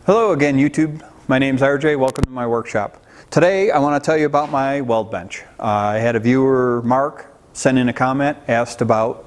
Hello again, YouTube. My name's RJ. Welcome to my workshop. Today I want to tell you about my weld bench. I had a viewer, Mark, send in a comment, asked about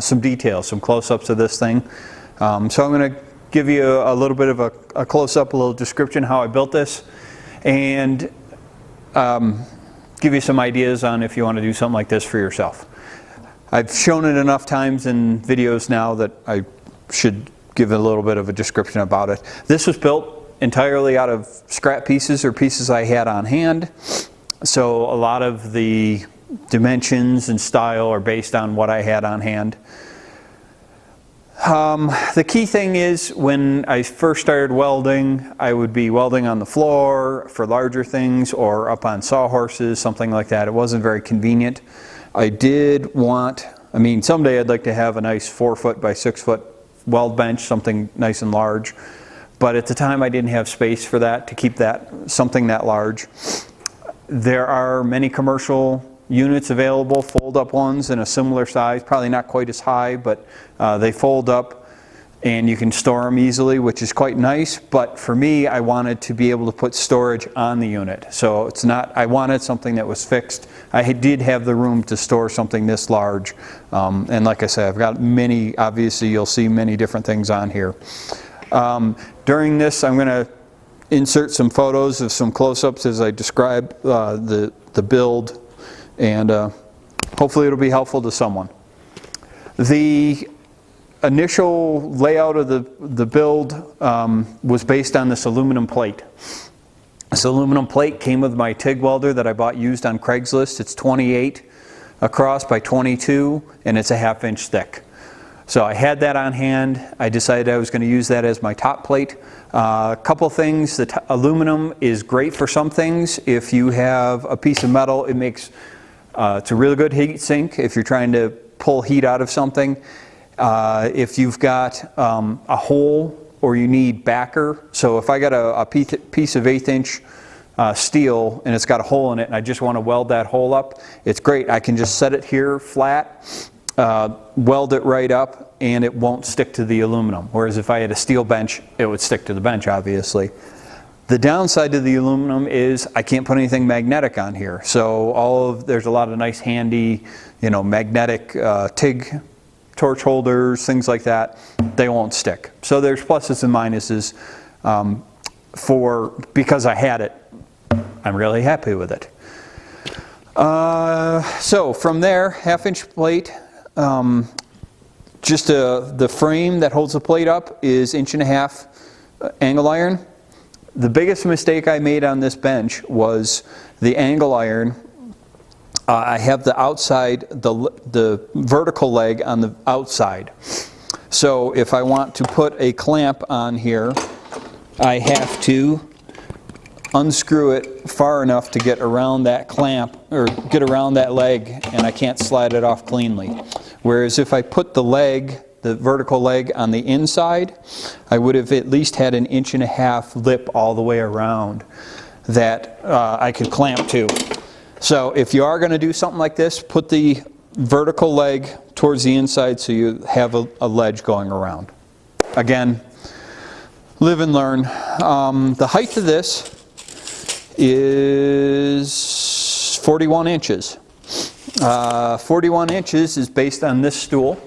some details, some close-ups of this thing. So I'm going to give you a little bit of a close-up, a little description how I built this, and give you some ideas on if you want to do something like this for yourself. I've shown it enough times in videos now that I should give a little bit of a description about it. This was built entirely out of scrap pieces or pieces I had on hand. So a lot of the dimensions and style are based on what I had on hand. The key thing is when I first started welding, I would be welding on the floor for larger things or up on sawhorses, something like that. It wasn't very convenient. I did want, someday I'd like to have a nice 4-foot by 6-foot weld bench, something nice and large, but at the time I didn't have space for that, to keep that something that large. There are many commercial units available, fold-up ones in a similar size, probably not quite as high, but they fold up and you can store them easily, which is quite nice. But for me, I wanted to be able to put storage on the unit, so it's not, I wanted something that was fixed. I did have the room to store something this large, and like I said, I've got many, obviously you'll see many different things on here. During this, I'm going to insert some photos of some close-ups as I describe the build, and hopefully it'll be helpful to someone. The initial layout of the build was based on this aluminum plate. This aluminum plate came with my TIG welder that I bought used on Craigslist. It's 28 across by 22, and it's a 1/2 inch thick. So I had that on hand. I decided I was going to use that as my top plate. A couple things, the aluminum is great for some things. If you have a piece of metal, it makes, it's a really good heat sink if you're trying to pull heat out of something. If you've got a hole or you need backer, so if I got a piece of 1/8 inch steel and it's got a hole in it and I just want to weld that hole up, it's great. I can just set it here flat, weld it right up, and it won't stick to the aluminum. Whereas if I had a steel bench, it would stick to the bench, obviously. The downside to the aluminum is I can't put anything magnetic on here. So there's a lot of nice handy, magnetic TIG torch holders, things like that. They won't stick. So there's pluses and minuses. Because I had it, I'm really happy with it. So from there, 1/2 inch plate. Just the frame that holds the plate up is 1.5 inch angle iron. The biggest mistake I made on this bench was the angle iron. I have the outside, the vertical leg on the outside. So if I want to put a clamp on here, I have to unscrew it far enough to get around that clamp, or get around that leg, and I can't slide it off cleanly. Whereas if I put the leg, the vertical leg, on the inside, I would have at least had 1.5 inch lip all the way around that I could clamp to. So if you are going to do something like this, put the vertical leg towards the inside so you have a ledge going around. Again, live and learn. The height of this is 41 inches. 41 inches is based on this stool.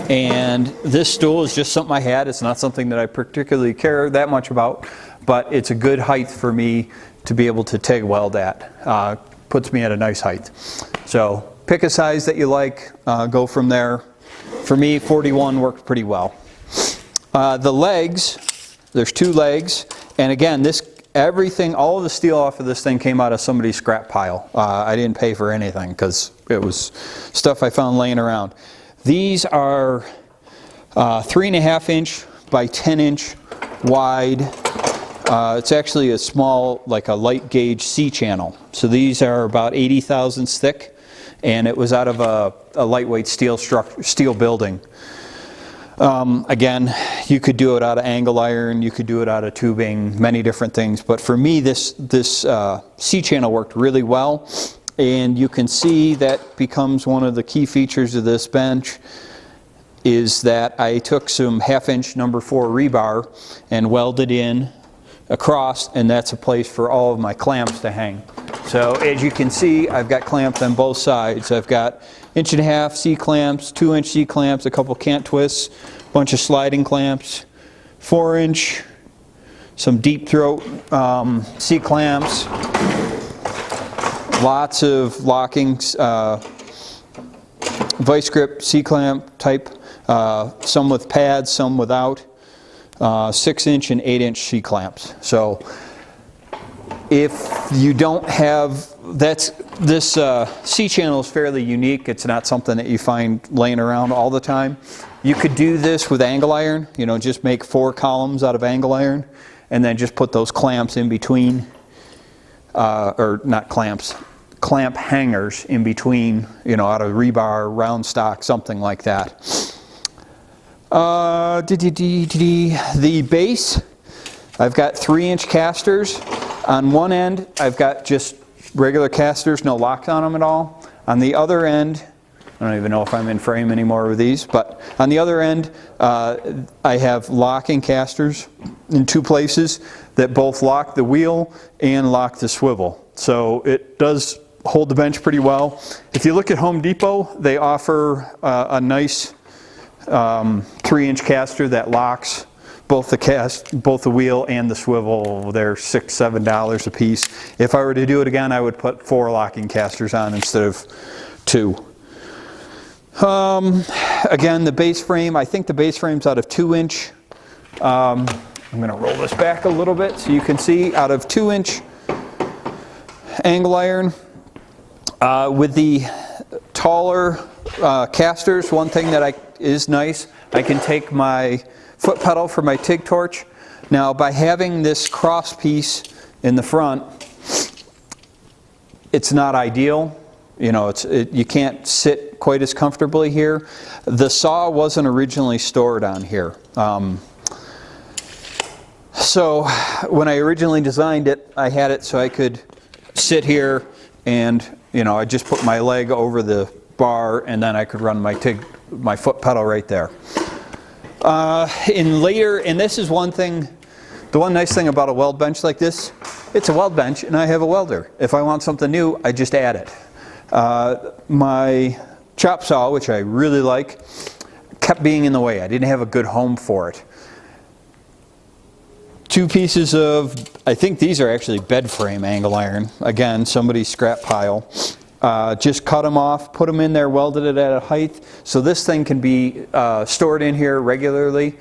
And this stool is just something I had. It's not something that I particularly care that much about, but it's a good height for me to be able to TIG weld at. Puts me at a nice height. So pick a size that you like, go from there. For me, 41 worked pretty well. The legs, there's 2 legs, and again, everything, all of the steel off of this thing came out of somebody's scrap pile. I didn't pay for anything because it was stuff I found laying around. These are 3.5 inch by 10 inch wide. It's actually a small, like a light gauge C-channel. So these are about 80 thousandths thick, and it was out of a lightweight steel building. Again, you could do it out of angle iron, you could do it out of tubing, many different things. But for me, this C-channel worked really well, and you can see that becomes one of the key features of this bench. is that I took some 1/2" number 4 rebar and welded in across, and that's a place for all of my clamps to hang. So as you can see, I've got clamps on both sides. I've got 1.5" C-clamps, 2" C-clamps, a couple cant twists, a bunch of sliding clamps, 4", some deep throat C-clamps, lots of locking vice grip C-clamp type, some with pads, some without, 6" and 8" C-clamps. So if you don't have, this C-channel is fairly unique. It's not something that you find laying around all the time. You could do this with angle iron, you know, just make 4 columns out of angle iron and then just put those clamps in between, or not clamps, clamp hangers in between, you know, out of rebar, round stock, something like that. The base, I've got 3" casters. On one end, I've got just regular casters, no locks on them at all. On the other end, I don't even know if I'm in frame anymore with these, but on the other end, I have locking casters in 2 places that both lock the wheel and lock the swivel. So it does hold the bench pretty well. If you look at Home Depot, they offer a nice 3" caster that locks both the wheel and the swivel. They're $6, $7 a piece. If I were to do it again, I would put 4 locking casters on instead of 2. Again, the base frame, I think the base frame's out of 2". I'm going to roll this back a little bit so you can see, out of 2" angle iron. With the taller casters, one thing that is nice, I can take my foot pedal for my TIG torch. Now, by having this cross piece in the front, it's not ideal. You know, you can't sit quite as comfortably here. The saw wasn't originally stored on here. So when I originally designed it, I had it so I could sit here and, you know, I just put my leg over the bar and then I could run my foot pedal right there. And this is one thing, the one nice thing about a weld bench like this, it's a weld bench and I have a welder. If I want something new, I just add it. My chop saw, which I really like, kept being in the way. I didn't have a good home for it. 2 pieces of, I think these are actually bed frame angle iron. Again, somebody's scrap pile. Just cut them off, put them in there, welded it at a height. So this thing can be stored in here regularly.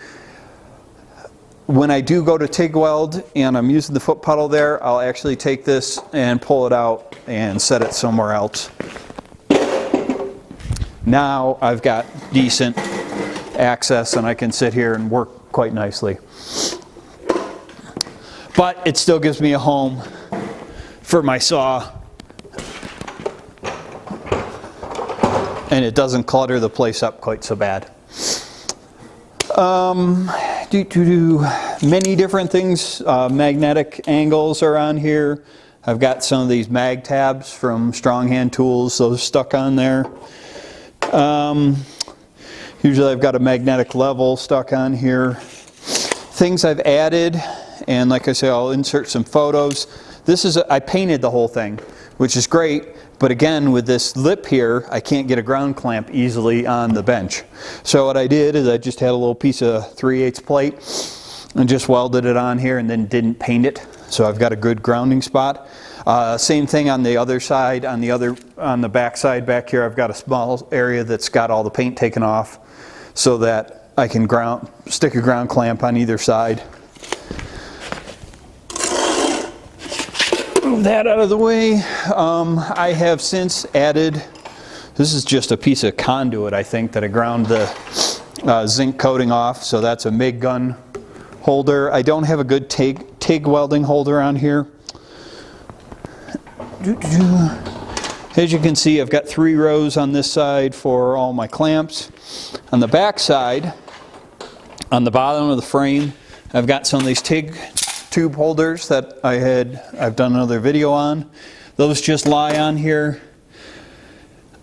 When I do go to TIG weld and I'm using the foot pedal there, I'll actually take this and pull it out and set it somewhere else. Now I've got decent access and I can sit here and work quite nicely. But it still gives me a home for my saw. And it doesn't clutter the place up quite so bad. Many different things. Magnetic angles are on here. I've got some of these mag tabs from Strong Hand Tools, those stuck on there. Usually I've got a magnetic level stuck on here. Things I've added, and like I say, I'll insert some photos. This is, I painted the whole thing, which is great, but again, with this lip here, I can't get a ground clamp easily on the bench. So what I did is I just had a little piece of 3/8 plate and just welded it on here and then didn't paint it. So I've got a good grounding spot. Same thing on the other side, on the back side back here, I've got a small area that's got all the paint taken off so that I can stick a ground clamp on either side. Move that out of the way. I have since added, this is just a piece of conduit, I think, that I ground the zinc coating off, so that's a MIG gun holder. I don't have a good TIG welding holder on here. As you can see, I've got 3 rows on this side for all my clamps. On the back side, on the bottom of the frame, I've got some of these TIG tube holders that I've done another video on. Those just lie on here.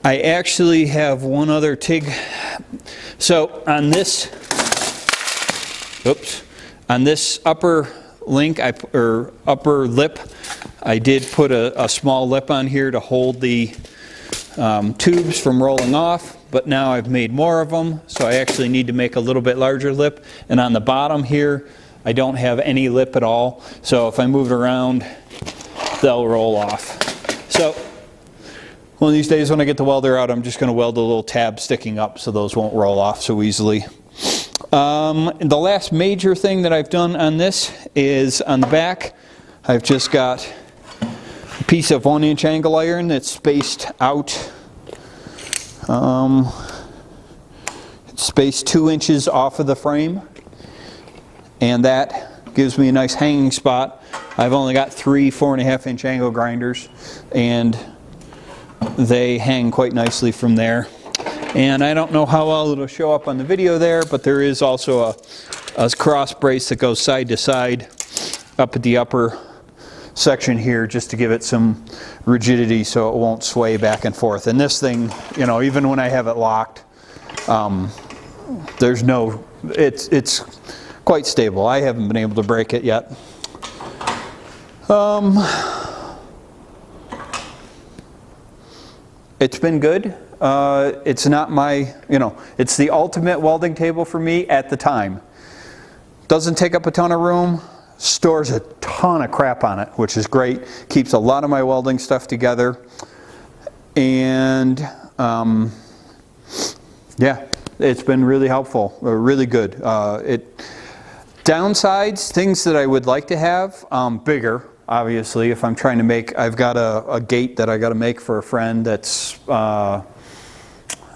I actually have one other TIG So on this, on this upper link, or upper lip, I did put a small lip on here to hold the tubes from rolling off, but now I've made more of them, so I actually need to make a little bit larger lip. And on the bottom here, I don't have any lip at all, so if I move it around, they'll roll off. So one of these days when I get the welder out, I'm just going to weld a little tab sticking up so those won't roll off so easily. The last major thing that I've done on this is on the back, I've just got a piece of 1-inch angle iron that's spaced out, it's spaced 2 inches off of the frame, and that gives me a nice hanging spot. I've only got 3 4.5-inch angle grinders, and they hang quite nicely from there. And I don't know how well it'll show up on the video there, but there is also a cross brace that goes side to side up at the upper section here, just to give it some rigidity so it won't sway back and forth. And this thing, you know, even when I have it locked, there's no, it's quite stable. I haven't been able to break it yet. It's been good. It's not my, you know, it's the ultimate welding table for me at the time. Doesn't take up a ton of room, stores a ton of crap on it, which is great. Keeps a lot of my welding stuff together. And yeah, it's been really helpful, really good. Downsides, things that I would like to have, bigger. Obviously, if I'm trying to make, I've got a gate that I got to make for a friend that's,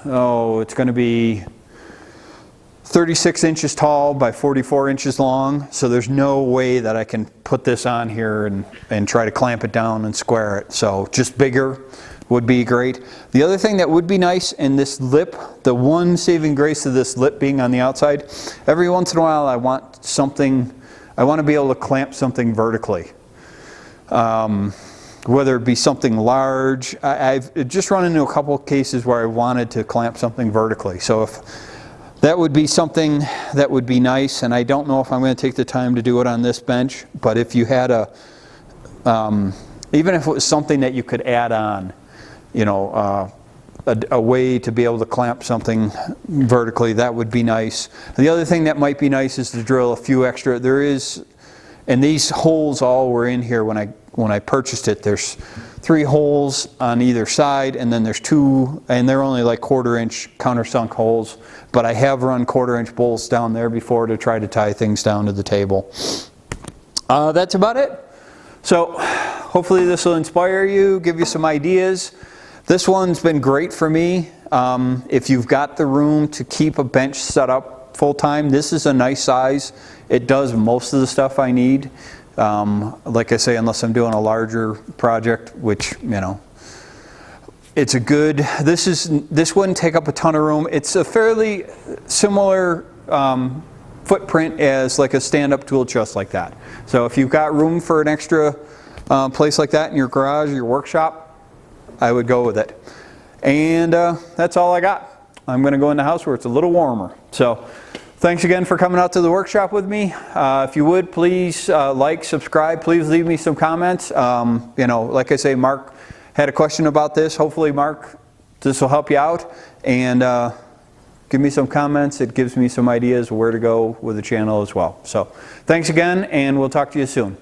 it's going to be 36 inches tall by 44 inches long. So there's no way that I can put this on here and try to clamp it down and square it. So just bigger would be great. The other thing that would be nice, in this lip, the one saving grace of this lip being on the outside, every once in a while I want something, I want to be able to clamp something vertically. Whether it be something large. I've just run into a couple of cases where I wanted to clamp something vertically. So if that would be something that would be nice, and I don't know if I'm going to take the time to do it on this bench, but if you had even if it was something that you could add on, you know, a way to be able to clamp something vertically, that would be nice. And the other thing that might be nice is to drill a few extra, and these holes all were in here when I purchased it. There's 3 holes on either side, and then there's 2, and they're only like 1/4-inch countersunk holes. But I have run 1/4-inch bolts down there before to try to tie things down to the table. That's about it. So hopefully this will inspire you, give you some ideas. This one's been great for me. If you've got the room to keep a bench set up full time, this is a nice size. It does most of the stuff I need. Like I say, unless I'm doing a larger project, which, you know, it's a good, this wouldn't take up a ton of room. It's a fairly similar footprint as like a stand-up tool chest like that. So if you've got room for an extra place like that in your garage or your workshop, I would go with it. And that's all I got. I'm going to go in the house where it's a little warmer. So thanks again for coming out to the workshop with me. If you would, please like, subscribe, please leave me some comments. You know, like I say, Mark had a question about this. Hopefully, Mark, this will help you out. And give me some comments. It gives me some ideas where to go with the channel as well. So thanks again, and we'll talk to you soon.